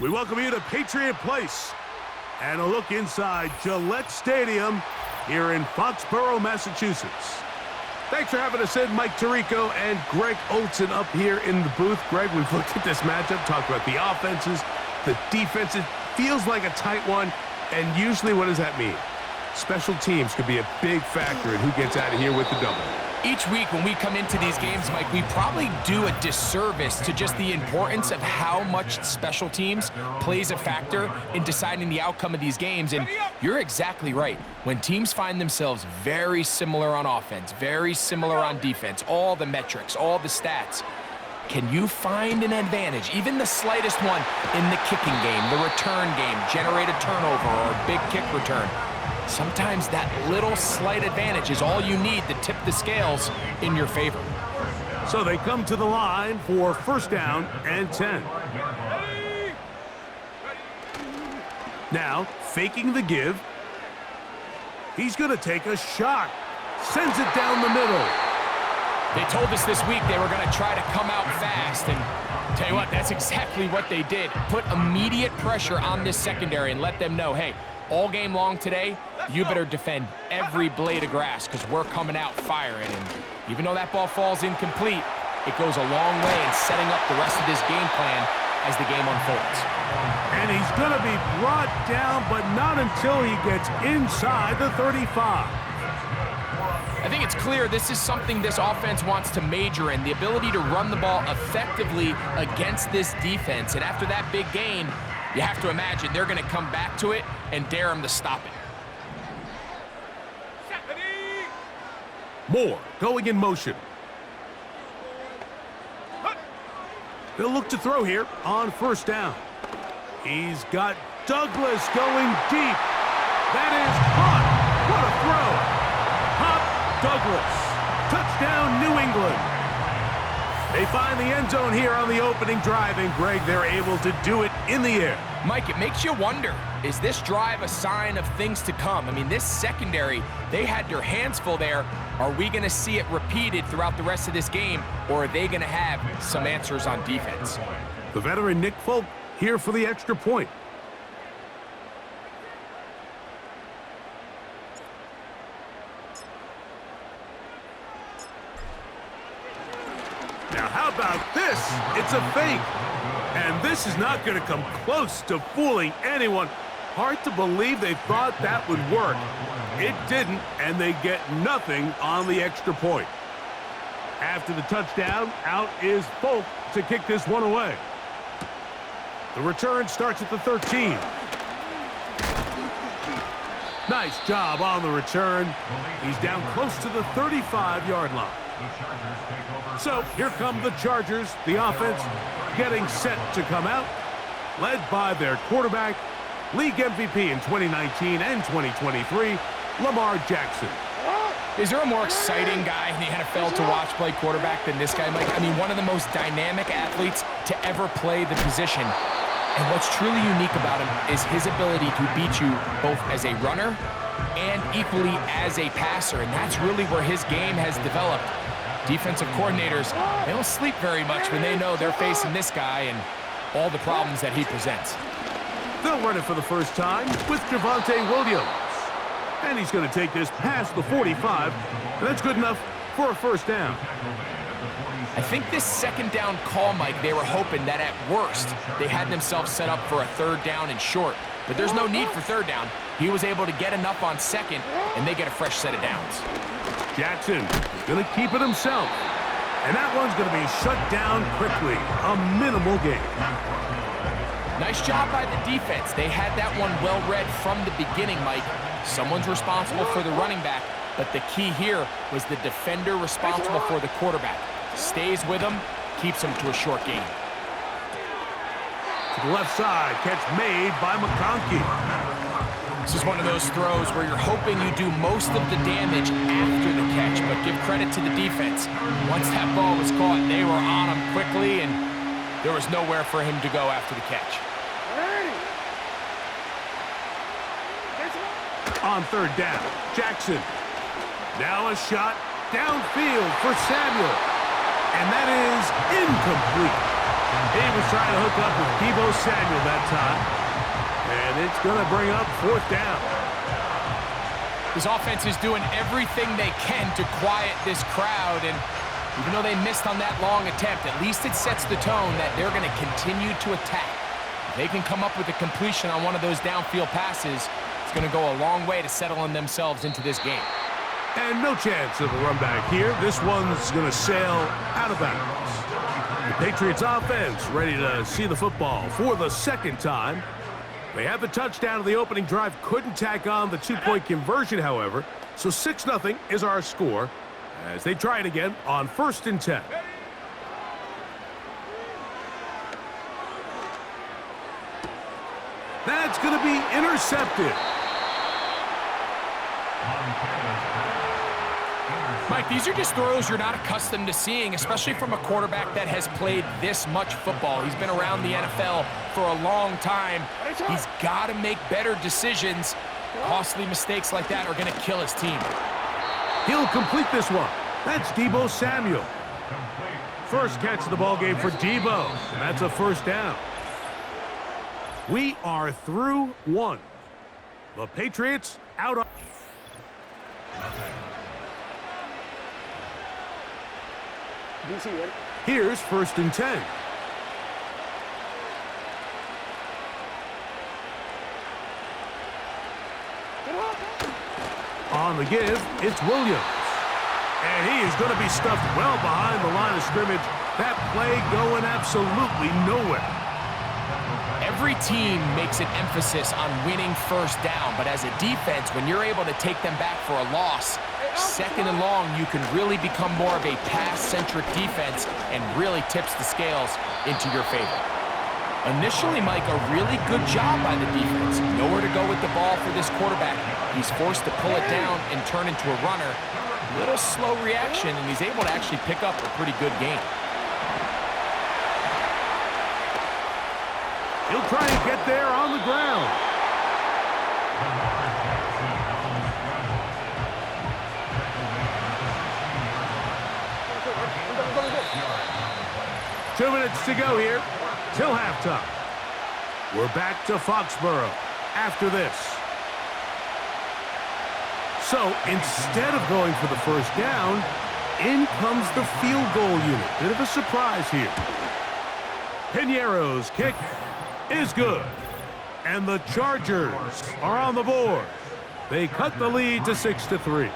We welcome you to Patriot Place and a look inside Gillette Stadium here in Foxborough, Massachusetts. Thanks for having us in, Mike Tirico and Greg Olson up here in the booth. Greg, we've looked at this matchup, talked about the offenses, the defense. It feels like a tight one, and usually what does that mean? Special teams could be a big factor in who gets out of here with the double. Each week when we come into these games, Mike, we probably do a disservice to just the importance of how much special teams plays a factor in deciding the outcome of these games. And you're exactly right. When teams find themselves very similar on offense, very similar on defense, all the metrics, all the stats, can you find an advantage, even the slightest one, in the kicking game, the return game, generate a turnover or a big kick return? Sometimes that little slight advantage is all you need to tip the scales in your favor. So they come to the line for first down and 10. Now, faking the give. He's going to take a shot. Sends it down the middle. They told us this week they were going to try to come out fast, and tell you what, that's exactly what they did. Put immediate pressure on this secondary and let them know, hey, all game long today, you better defend every blade of grass because we're coming out firing. And even though that ball falls incomplete, it goes a long way in setting up the rest of this game plan as the game unfolds. And he's going to be brought down, but not until he gets inside the 35. I think it's clear this is something this offense wants to major in, the ability to run the ball effectively against this defense. And after that big gain, you have to imagine they're going to come back to it and dare him to stop it. Moore going in motion. They'll look to throw here on first down. He's got Douglas going deep. That is caught. What a throw. Douglas. Touchdown, New England. They find the end zone here on the opening drive, and Greg, they're able to do it in the air. Mike, it makes you wonder, is this drive a sign of things to come? I mean, this secondary, they had their hands full there. Are we going to see it repeated throughout the rest of this game, or are they going to have some answers on defense? The veteran Nick Folk here for the extra point. Now, how about this? It's a fake. And this is not going to come close to fooling anyone. Hard to believe they thought that would work. It didn't, and they get nothing on the extra point. After the touchdown, out is Folk to kick this one away. The return starts at the 13. Nice job on the return. He's down close to the 35-yard line. So here come the Chargers, the offense getting set to come out, led by their quarterback, league MVP in 2019 and 2023, Lamar Jackson. Is there a more exciting guy in the NFL to watch play quarterback than this guy, Mike? I mean, one of the most dynamic athletes to ever play the position. And what's truly unique about him is his ability to beat you both as a runner and equally as a passer. And that's really where his game has developed. Defensive coordinators, they don't sleep very much when they know they're facing this guy and all the problems that he presents. They'll run it for the first time with Javonte Williams. And he's going to take this past the 45, and that's good enough for a first down. I think this second down call, Mike, they were hoping that at worst they had themselves set up for a third down and short. But there's no need for third down. He was able to get enough on second, and they get a fresh set of downs. Jackson is going to keep it himself. And that one's going to be shut down quickly. A minimal gain. Nice job by the defense. They had that one well read from the beginning, Mike. Someone's responsible for the running back, but the key here was the defender responsible for the quarterback. Stays with him, keeps him to a short gain. To the left side, catch made by McConkey. This is one of those throws where you're hoping you do most of the damage after the catch, but give credit to the defense. Once that ball was caught, they were on him quickly, and there was nowhere for him to go after the catch. On third down, Jackson. Now a shot downfield for Samuel. And that is incomplete. He was trying to hook up with Deebo Samuel that time. And it's going to bring up 4th down. This offense is doing everything they can to quiet this crowd, and even though they missed on that long attempt, at least it sets the tone that they're going to continue to attack. If they can come up with a completion on one of those downfield passes, it's going to go a long way to settling themselves into this game. And no chance of a run back here. This one's going to sail out of bounds. The Patriots offense ready to see the football for the 2nd time. They had the touchdown of the opening drive, couldn't tack on the 2-point conversion, however. So 6-0 is our score as they try it again on 1st and 10. That's going to be intercepted. Mike, these are just throws you're not accustomed to seeing, especially from a quarterback that has played this much football. He's been around the NFL for a long time. He's got to make better decisions. Costly mistakes like that are going to kill his team. He'll complete this one. That's Deebo Samuel. First catch of the ball game for Deebo, and that's a 1st down. We are through 1. The Patriots out on... Here's 1st and 10. On the give, it's Williams. And he is going to be stuffed well behind the line of scrimmage. That play going absolutely nowhere. Every team makes an emphasis on winning 1st down, but as a defense, when you're able to take them back for a loss, 2nd and long, you can really become more of a pass-centric defense and really tips the scales into your favor. Initially, Mike, a really good job by the defense. Nowhere to go with the ball for this quarterback. He's forced to pull it down and turn into a runner. Little slow reaction, and he's able to actually pick up a pretty good game. He'll try and get there on the ground. 2 minutes to go here till halftime. We're back to Foxborough after this. So instead of going for the 1st down, in comes the field goal unit. Bit of a surprise here. Piñeiro's kick is good. And the Chargers are on the board. They cut the lead to 6-3.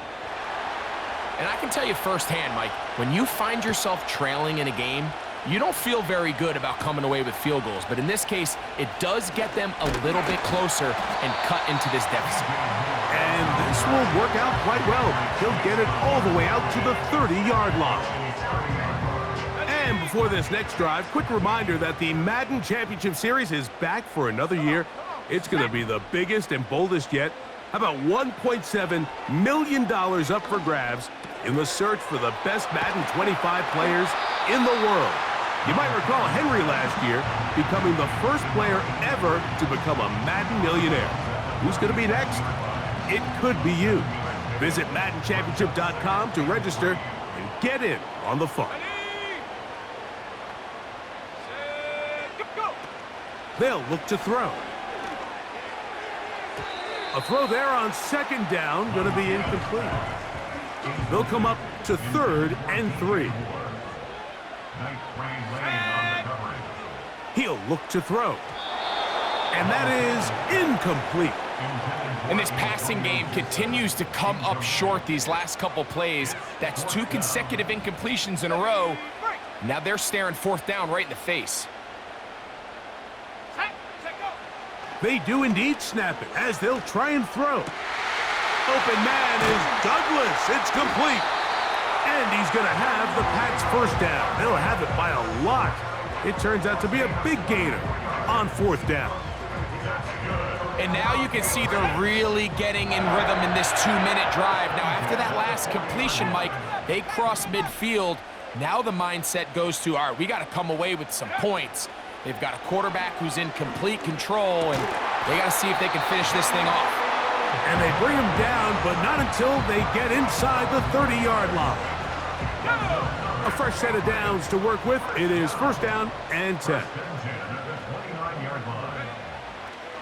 And I can tell you firsthand, Mike, when you find yourself trailing in a game, you don't feel very good about coming away with field goals. But in this case, it does get them a little bit closer and cut into this deficit. And this will work out quite well. He'll get it all the way out to the 30-yard line. And before this next drive, quick reminder that the Madden Championship Series is back for another year. It's going to be the biggest and boldest yet. How about $1.7 million up for grabs in the search for the best Madden 25 players in the world? You might recall Henry last year becoming the first player ever to become a Madden millionaire. Who's going to be next? It could be you. Visit MaddenChampionship.com to register and get in on the fun. They'll look to throw. A throw there on 2nd down, going to be incomplete. They'll come up to 3rd and 3. He'll look to throw. And that is incomplete. And this passing game continues to come up short these last couple plays. That's 2 consecutive incompletions in a row. Now they're staring 4th down right in the face. They do indeed snap it as they'll try and throw. Open man is Douglas. It's complete. And he's going to have the Pats' 1st down. They'll have it by a lot. It turns out to be a big gainer on 4th down. And now you can see they're really getting in rhythm in this 2-minute drive. Now, after that last completion, Mike, they cross midfield. Now the mindset goes to, all right, we got to come away with some points. They've got a quarterback who's in complete control, and they got to see if they can finish this thing off. And they bring him down, but not until they get inside the 30-yard line. A fresh set of downs to work with. It is first down and 10.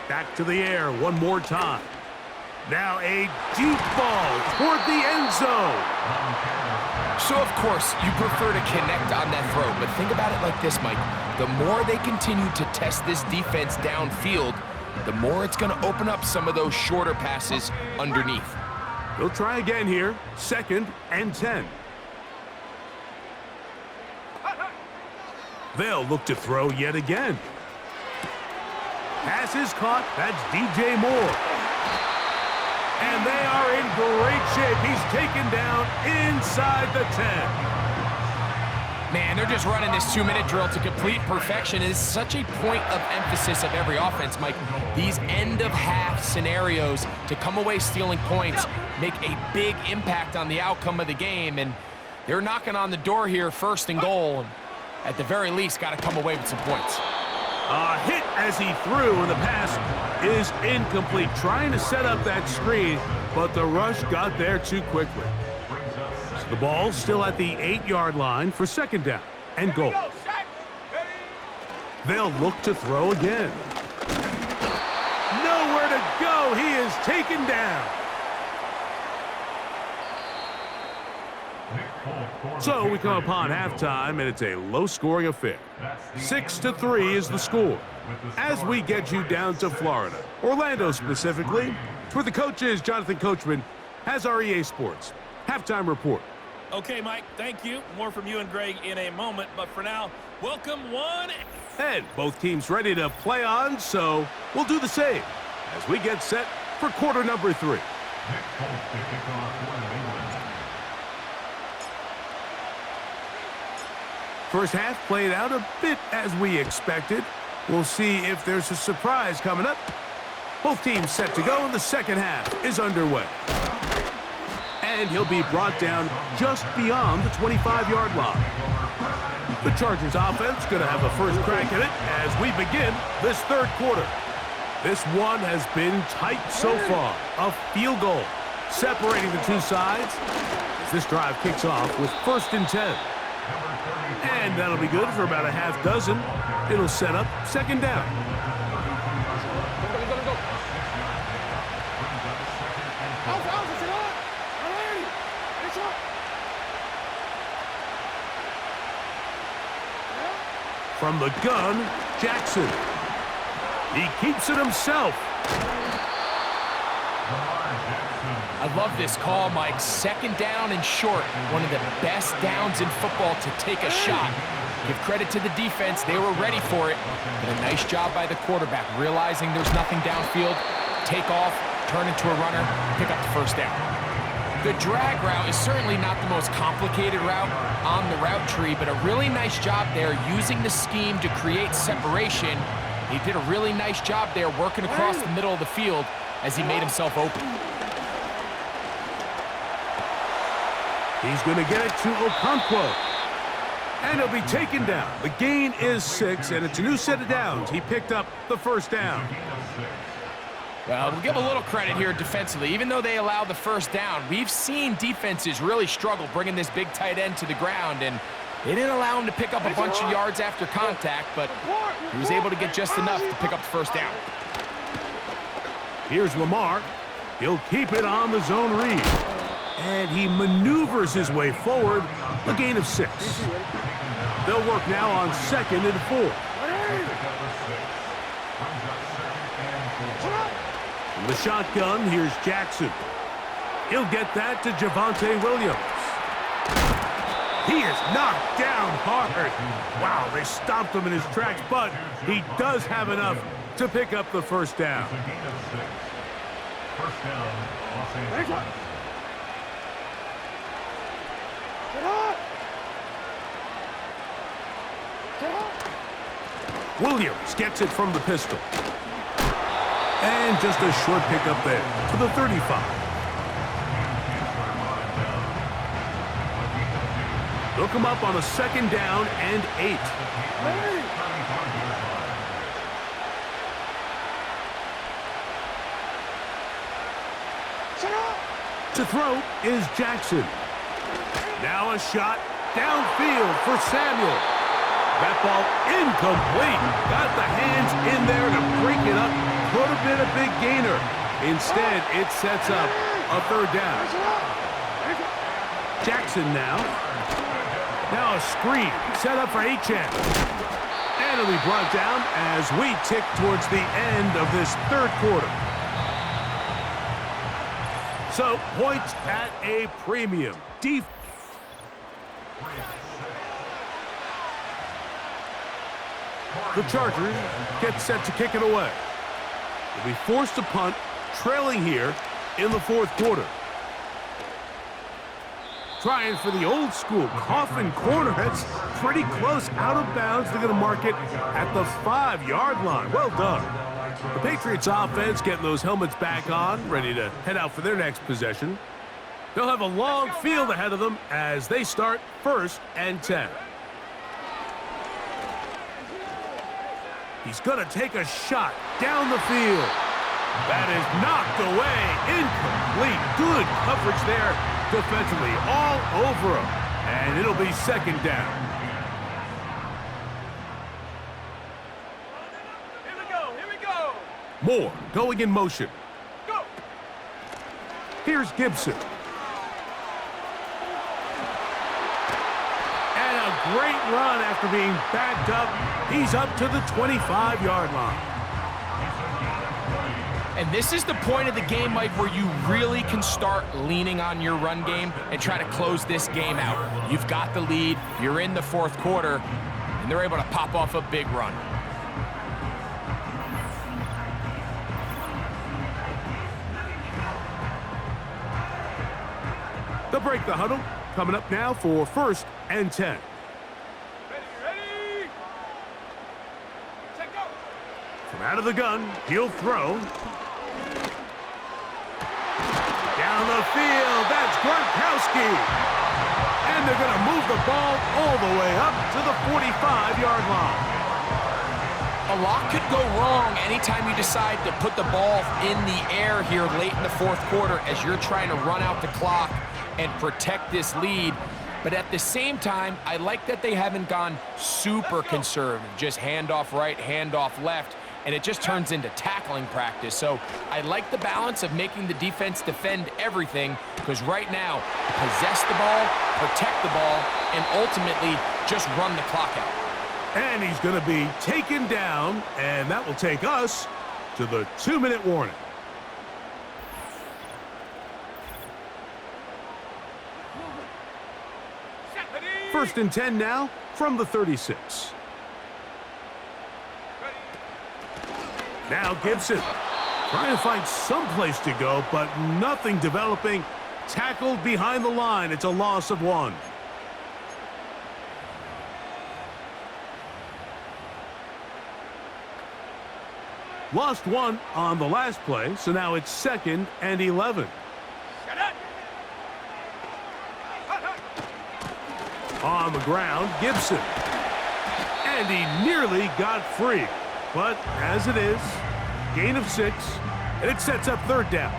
Back to the air one more time. Now a deep ball toward the end zone. So, of course, you prefer to connect on that throw, but think about it like this, Mike. The more they continue to test this defense downfield, the more it's going to open up some of those shorter passes underneath. They'll try again here. Second and 10. They'll look to throw yet again. Pass is caught. That's DJ Moore. And they are in great shape. He's taken down inside the 10. Man, they're just running this 2-minute drill to complete perfection. It is such a point of emphasis of every offense, Mike. These end-of-half scenarios to come away stealing points make a big impact on the outcome of the game. And they're knocking on the door here, first and goal. And at the very least, got to come away with some points. A hit as he threw, and the pass is incomplete. Trying to set up that screen, but the rush got there too quickly. So the ball still at the 8-yard line for second down and goal. They'll look to throw again. Nowhere to go. He is taken down. So we come upon halftime, and it's a low-scoring affair. 6-3 is the score. As we get you down to Florida, Orlando specifically, where the coach is Jonathan Coachman, has our EA Sports halftime report. Okay, Mike, thank you. More from you and Greg in a moment, but for now, welcome one. And both teams ready to play on, so we'll do the same as we get set for quarter number 3. First half played out a bit as we expected. We'll see if there's a surprise coming up. Both teams set to go, and the second half is underway. And he'll be brought down just beyond the 25-yard line. The Chargers offense going to have a first crack at it as we begin this third quarter. This one has been tight so far. A field goal separating the two sides as this drive kicks off with first and 10. And that'll be good for about a half dozen. It'll set up second down. From the gun, Jackson. He keeps it himself. I love this call, Mike. Second down and short. One of the best downs in football to take a shot. Give credit to the defense. They were ready for it. But a nice job by the quarterback, realizing there's nothing downfield. Take off, turn into a runner, pick up the first down. The drag route is certainly not the most complicated route on the route tree, but a really nice job there using the scheme to create separation. He did a really nice job there working across the middle of the field as he made himself open. He's going to get it to Okonkwo. And he'll be taken down. The gain is 6, and it's a new set of downs. He picked up the first down. Well, we'll give a little credit here defensively. Even though they allowed the first down, we've seen defenses really struggle bringing this big tight end to the ground, and they didn't allow him to pick up a bunch of yards after contact, but he was able to get just enough to pick up the first down. Here's Lamar. He'll keep it on the zone read. And he maneuvers his way forward, a gain of 6. They'll work now on second and 4. From the shotgun, here's Jackson. He'll get that to Javonte Williams. He is knocked down hard. Wow, they stopped him in his tracks, but he does have enough to pick up the first down. First down, Los Angeles. Williams gets it from the pistol. And just a short pickup there to the 35. They'll come up on a second down and 8. To throw is Jackson. Now a shot downfield for Samuel. That ball incomplete. Got the hands in there to break it up. Could have been a big gainer. Instead, it sets up a third down. Jackson now. Now a screen set up for HN. And it'll be brought down as we tick towards the end of this third quarter. So, points at a premium. The Chargers get set to kick it away. They'll be forced to punt, trailing here in the fourth quarter. Trying for the old school coffin corner. That's pretty close out of bounds. They're going to mark it at the 5-yard line. Well done. The Patriots offense getting those helmets back on, ready to head out for their next possession. They'll have a long field ahead of them as they start 1st and 10. He's going to take a shot down the field. That is knocked away. Incomplete. Good coverage there defensively. All over him. And it'll be 2nd down. Here we go. Moore going in motion. Go. Here's Gibson. And a great run after being backed up. He's up to the 25-yard line. And this is the point of the game, Mike, where you really can start leaning on your run game and try to close this game out. You've got the lead, you're in the fourth quarter, and they're able to pop off a big run. They'll break the huddle. Coming up now for 1st and 10. Ready. Check go. From out of the gun, he'll throw. Down the field, that's Gronkowski. And they're going to move the ball all the way up to the 45-yard line. A lot could go wrong anytime you decide to put the ball in the air here late in the fourth quarter as you're trying to run out the clock and protect this lead. But at the same time, I like that they haven't gone super conservative, just handoff right, handoff left, and it just turns into tackling practice. So I like the balance of making the defense defend everything, because right now, possess the ball, protect the ball, and ultimately just run the clock out. And he's going to be taken down, and that will take us to the 2-minute warning. First and 10 now from the 36. Now Gibson trying to find some place to go, but nothing developing. Tackled behind the line. It's a loss of 1. Lost 1 on the last play, so now it's 2nd and 11. On the ground, Gibson. And he nearly got free. But as it is, gain of 6, and it sets up 3rd down.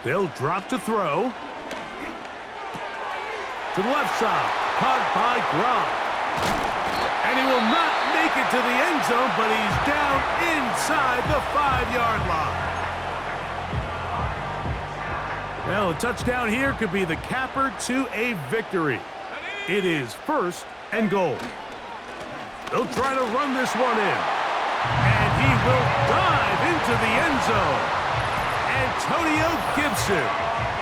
They'll drop to throw. To the left side, caught by Gronk. And he will not make it to the end zone, but he's down inside the 5-yard line. Well, a touchdown here could be the capper to a victory. It is 1st and goal. They'll try to run this one in. And he will dive into the end zone. Antonio Gibson.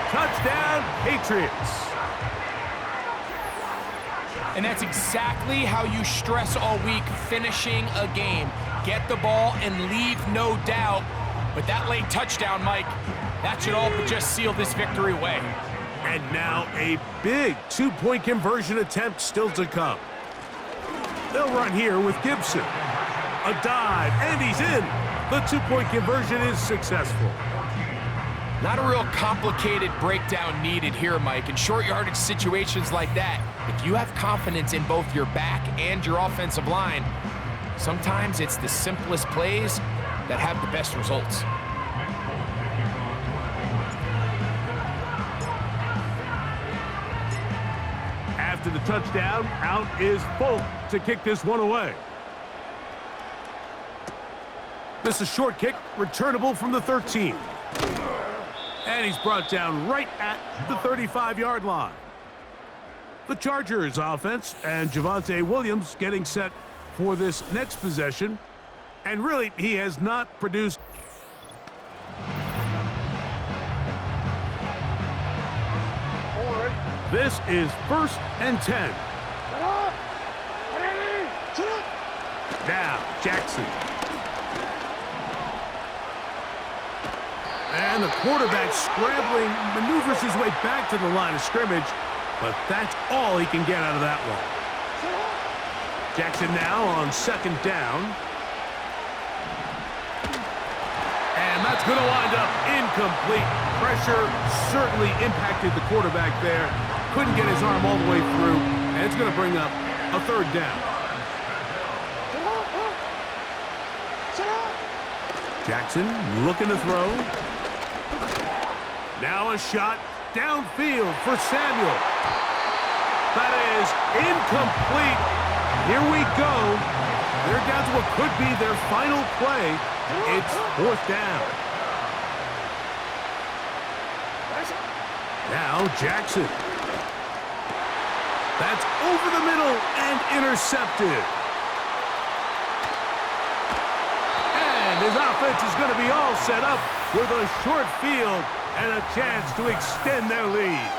Touchdown, Patriots. And that's exactly how you stress all week, finishing a game. Get the ball and leave no doubt. But that late touchdown, Mike, that should all but just seal this victory away. And now a big 2-point conversion attempt still to come. They'll run here with Gibson. A dive, and he's in. The 2-point conversion is successful. Not a real complicated breakdown needed here, Mike. In short yardage situations like that, if you have confidence in both your back and your offensive line, Sometimes it's the simplest plays that have the best results. After the touchdown, out is Folk to kick this one away. This is a short kick, returnable from the 13. And he's brought down right at the 35-yard line. The Chargers offense and Javonte Williams getting set for this next possession. And really, he has not produced. This is 1st and 10. Now, Jackson. And the quarterback scrambling, maneuvers his way back to the line of scrimmage, but that's all he can get out of that one. Jackson now on 2nd down. And that's going to wind up incomplete. Pressure certainly impacted the quarterback there. Couldn't get his arm all the way through, and it's going to bring up a 3rd down. Jackson looking to throw. Now a shot downfield for Samuel. That is incomplete. Here we go. They're down to what could be their final play. It's 4th down. Now Jackson. That's over the middle and intercepted. And his offense is going to be all set up with a short field and a chance to extend their lead.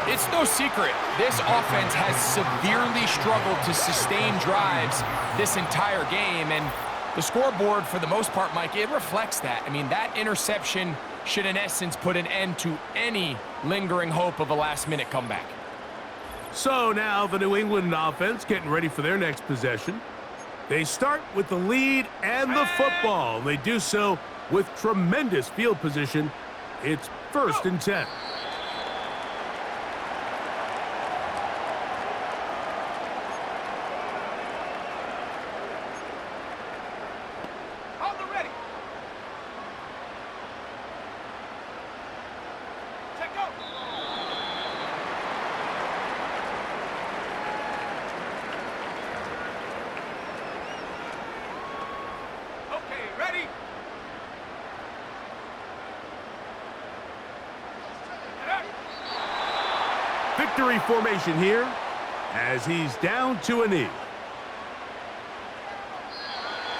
It's no secret, this offense has severely struggled to sustain drives this entire game, and the scoreboard, for the most part, Mike, it reflects that. I mean, that interception should, in essence, put an end to any lingering hope of a last-minute comeback. So now the New England offense getting ready for their next possession. They start with the lead and the football. They do so with tremendous field position. It's 1st and 10. On the ready. Check go. Okay, ready. Victory formation here as he's down to a knee.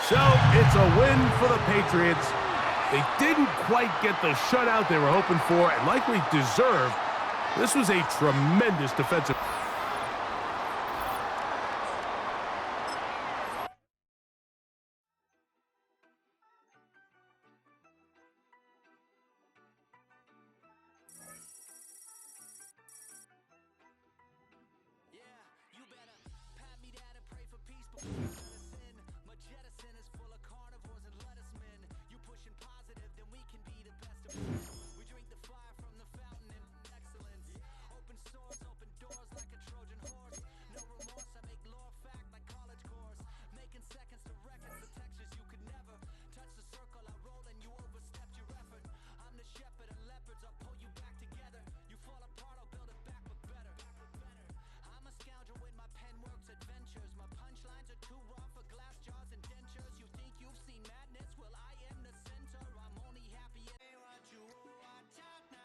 So it's a win for the Patriots. They didn't quite get the shutout they were hoping for and likely deserved. This was a tremendous defensive